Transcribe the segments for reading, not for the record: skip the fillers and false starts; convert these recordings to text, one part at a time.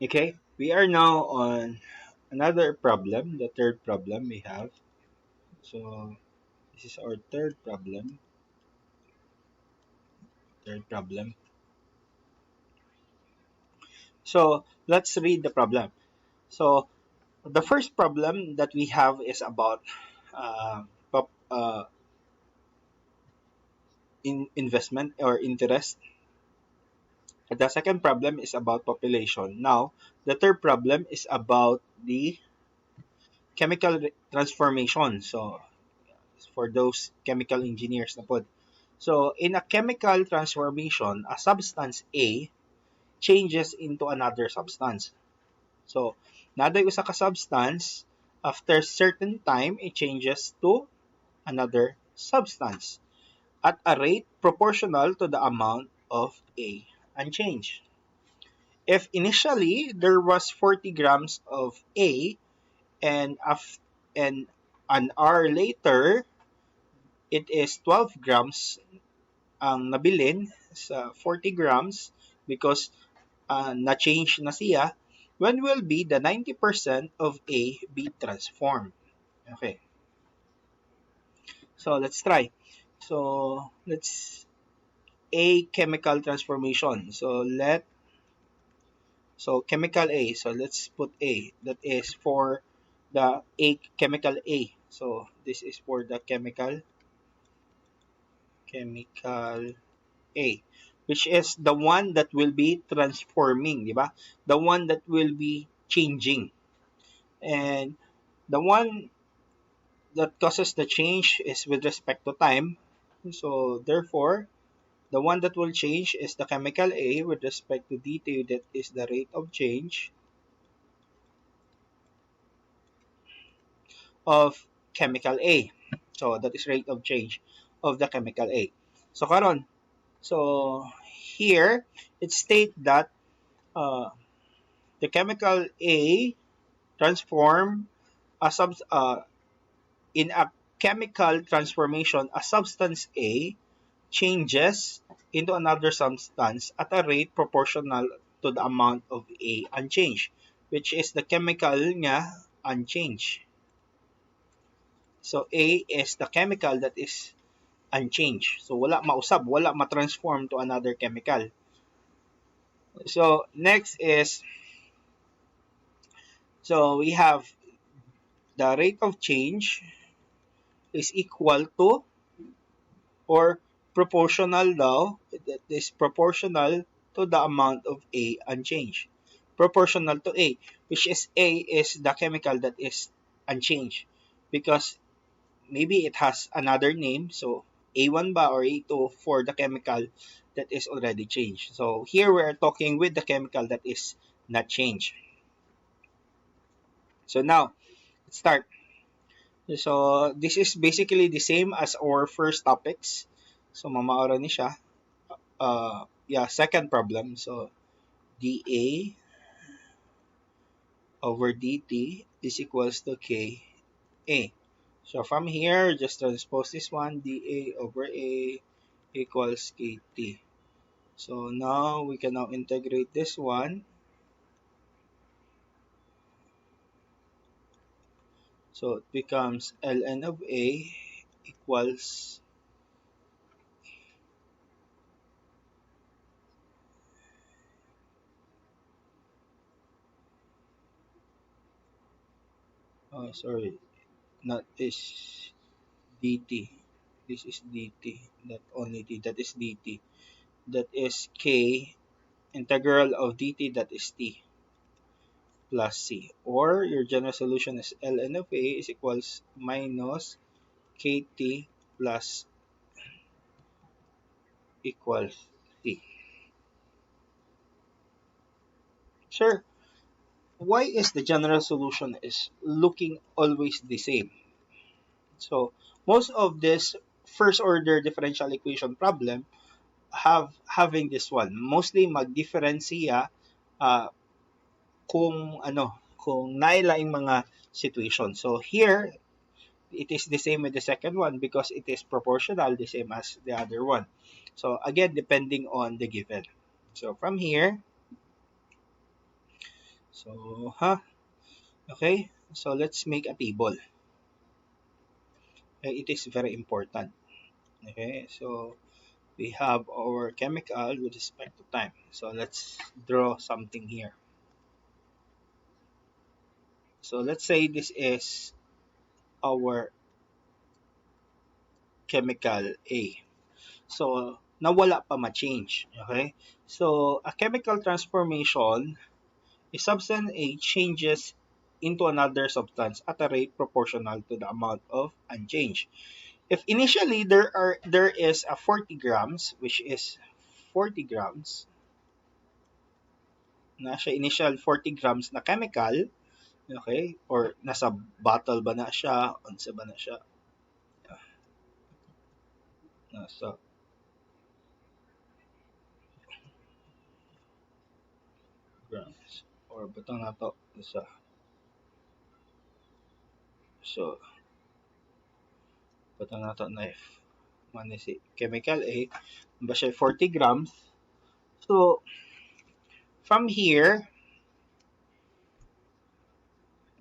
Okay, we are now on another problem, the third problem we have. So this is our third problem. So let's read the problem. So the first problem that we have is about investment or interest. The second problem is about population. Now, the third problem is about the transformation. So for those chemical engineers na po. So, in a chemical transformation, a substance A changes into another substance. So, naday usa ka substance, after certain time, it changes to another substance at a rate proportional to the amount of A unchanged. If initially there was 40 grams of A and, and an hour later, it is 12 grams ang nabilin sa 40 grams because na-change na siya, when will be the 90% of A be transformed? Okay, so let's try. So let's A chemical transformation. So chemical A. So let's put A. That is for the A chemical A. So this is for the chemical A, which is the one that will be transforming, di ba? The one that will be changing. And the one that causes the change is with respect to time. So therefore, the one that will change is the chemical A with respect to dt, that is the rate of change of chemical A. So that is rate of change of the chemical A. So karon, so here it states that uh, the chemical A transform a in a chemical transformation, a substance A changes into another substance at a rate proportional to the amount of A unchanged, which is the chemical niya unchanged. So A is the chemical that is unchanged. So wala mausab, wala ma-transform to another chemical. So next is, so we have the rate of change is equal to or proportional daw, that is proportional to the amount of A unchanged. Proportional to A, which is A is the chemical that is unchanged because maybe it has another name, so A1 ba or A2 for the chemical that is already changed. So here we're talking with the chemical that is not changed. So now, let's start. So this is basically the same as our first topics. So mamaora ni siya. Yeah, second problem. So dA over dt is equals to Ka. So from here, just transpose this one, dA over A equals Kt. So now we can now integrate this one. So it becomes ln of A equals, oh sorry, not this dt. This is dt, not only t, that is dt. That is K integral of dt, that is t plus c. Or your general solution is ln of A is equals minus kt plus equals t. Sure. Why is the general solution is looking always the same? So most of this first order differential equation problem having this one. Mostly magdiferensya uh, kung nailaing mga situation. So here it is the same with the second one because it is proportional, the same as the other one. So again, depending on the given. So from here, So, okay, so let's make a table. Okay, it is very important. Okay, so we have our chemical with respect to time. So let's draw something here. So let's say this is our chemical A. So nawala pa ma-change. Okay? So a chemical transformation is substance A changes into another substance at a rate proportional to the amount of unchanged. If initially there is a 40 grams, which is 40 grams, na siya initial 40 grams na chemical, okay, or nasa bottle ba na siya, unsa ba na siya, nasa grams, or butang na to, isa. So, butang na to knife. Man si chemical A, ba siya 40 grams. So, from here,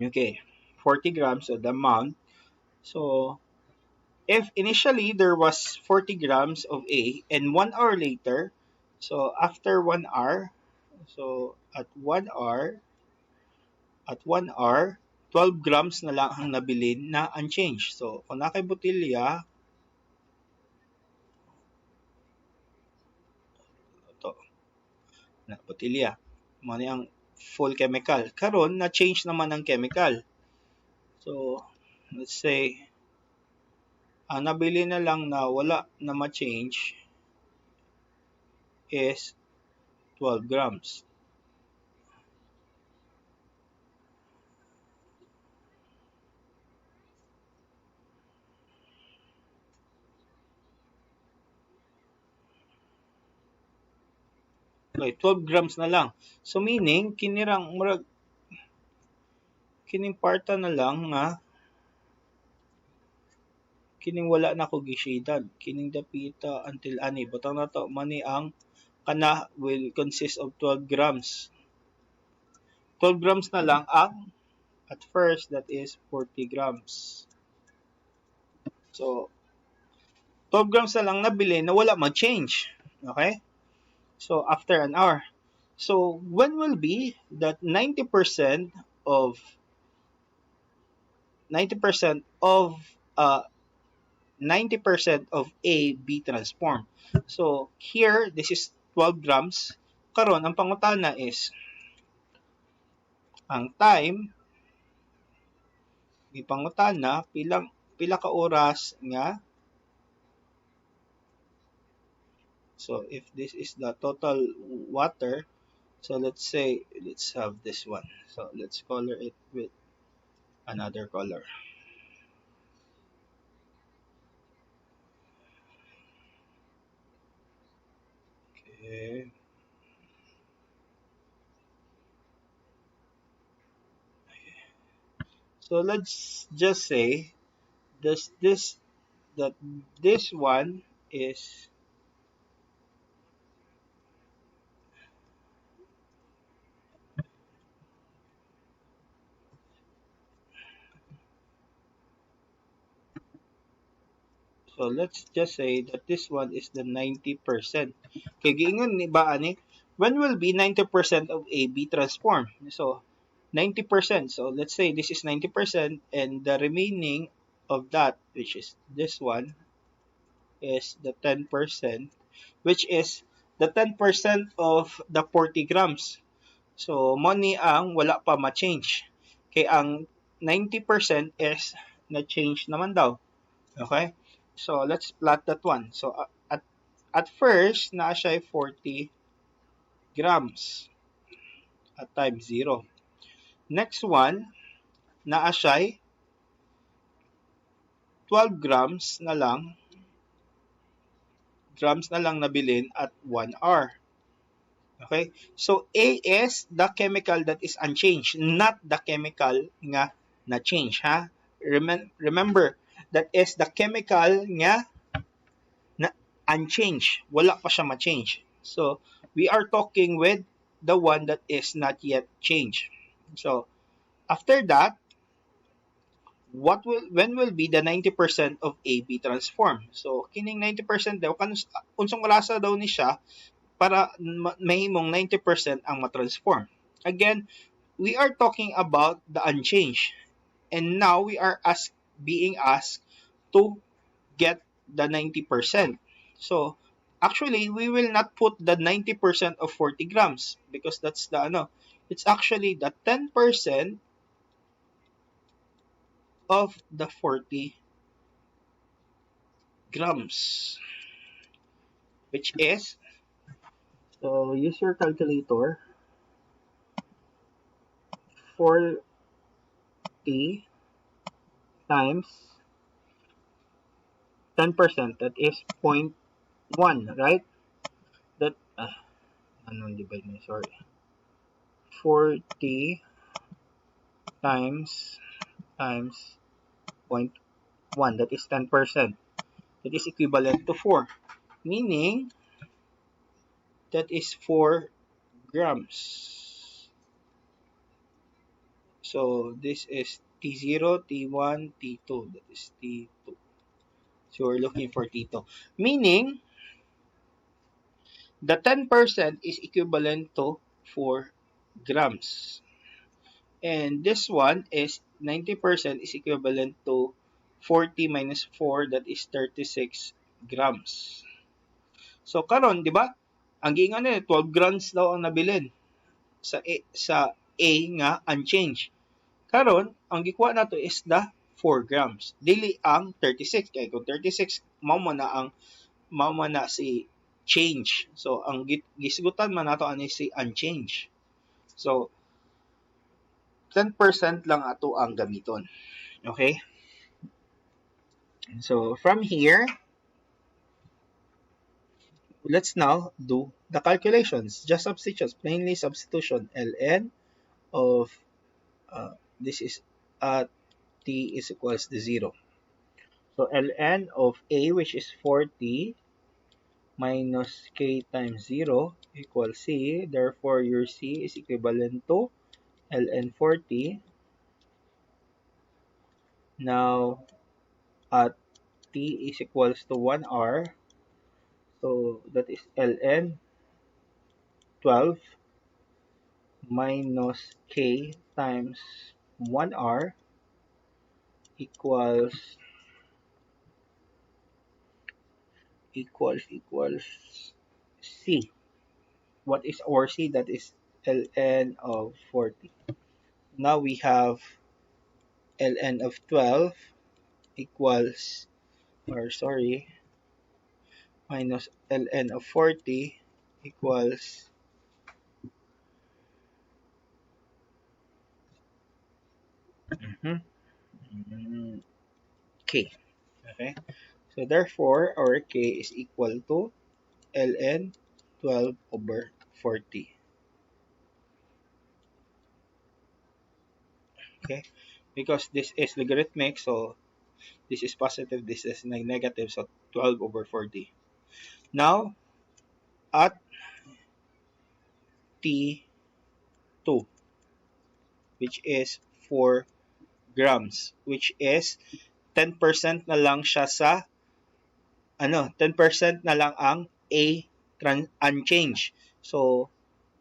okay, 40 grams of the amount. So, if initially there was 40 grams of A and 1 hour later, so after 1 hour, so at 1 hour, 12 grams na lang ang nabilin na unchanged. So, kung nakay botilya, ito, na botilya, mo ang full chemical. Karon na change naman ang chemical. So, let's say, ang nabili na lang na wala na ma-change is 12 grams. Okay, 12 grams na lang. So, meaning, kining parta na lang nga kining wala na ko gishidan, kining dapita until ani butang na to mani ang kana will consist of 12 grams. 12 grams na lang ang at first that is 40 grams. So 12 grams na lang nabili na wala mag-change. Okay? So after an hour. So when will be that 90% of uh 90% of A be transformed. So here this is 12 grams. Karon ang pangutana is ang time gipangutana pila ka oras nga. So if this is the total water, so let's say let's have this one. So let's color it with another color. Okay. So let's just say that this one is so let's just say that this one is the 90%. Kay giingon ni ba ani when will be 90% of A be transformed? So 90%. So let's say this is 90% and the remaining of that, which is this one, is the 10%, which is the 10% of the 40 grams. So money ang wala pa ma-change. Kay ang 90% is na-change naman daw. Okay? So let's plot that one. So at first, na siya 40 grams at time 0. Next one, naa siya 12 grams na lang nabilin at 1 hour. Okay? So, A is the chemical that is unchanged, not the chemical nga na-change, ha? Remember, that is the chemical nga na unchanged. Wala pa siya ma-change. So, we are talking with the one that is not yet changed. So after that, when will be the 90% of AB transform? So kining 90% daw unsong kalasa daw ni siya para mahimong 90% ang matransform. Again, we are talking about the unchanged. And now we are being asked to get the 90%. So actually, we will not put the 90% of 40 grams because that's the it's actually the 10% of the 40 grams, which is, so use your calculator, 40 times 10%, that is 0.1, right? That, divide me, sorry. 40 times 0.1, that is 10%. That is equivalent to 4, meaning that is 4 grams. So this is T0, T1, T2. That is T2. So we're looking for T2. Meaning, the 10% is equivalent to 4 grams. And this one is 90% is equivalent to 40 minus 4, that is 36 grams. So karon, di ba? Ang giingon nila 12 grams daw ang nabilin sa A nga unchanged. Karon, ang gikuha nato is the 4 grams. Dili ang 36 kay kung 36 mao man na si change. So ang gisgutan man nato ani si unchanged. So 10% lang ato ang gamiton. Okay? So from here, let's now do the calculations. Just substitutions, plainly substitution. Ln of this is t is equals to 0. So ln of a, which is 40, minus k times 0 equals c. Therefore, your c is equivalent to ln 40. Now, at t is equals to 1r. So that is ln 12 minus k times 1r equals c. What is our c? That is ln of 40. Now we have ln of 12 equals, minus ln of 40 equals k. Okay? So therefore, our k is equal to ln 12 over 40. Okay? Because this is logarithmic, so this is positive, this is negative, so 12 over 40. Now, at T2, which is 4 grams, which is 10% na lang siya sa 10% na lang ang A unchanged. So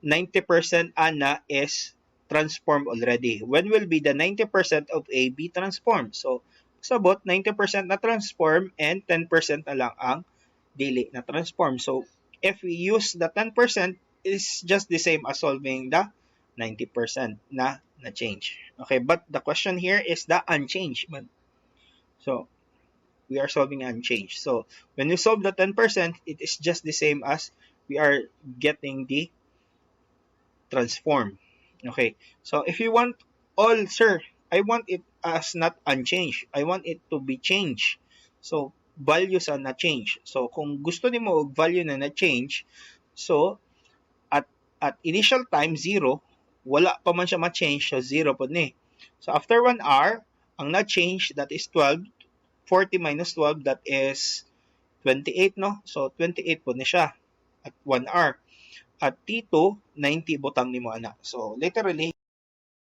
90% ana is transformed already. When will be the 90% of A be transformed? So sabot 90% na transform and 10% na lang ang dili na transform. So if we use the 10%, is just the same as solving the 90% na change. Okay, but the question here is the unchanged. So we are solving unchanged. So when you solve the 10%, it is just the same as we are getting the transform. Okay. So if you want sir, I want it as not unchanged. I want it to be changed. So values are na change. So kung gusto nimo og value na change, so at initial time 0, wala pa man siya ma-change, so 0 po ni. So after 1 hour, ang na-change, that is 12, 40 minus 12, that is 28, no? So 28 po ni siya at 1 hour. At T2, 90 butang ni mo ana. So literally,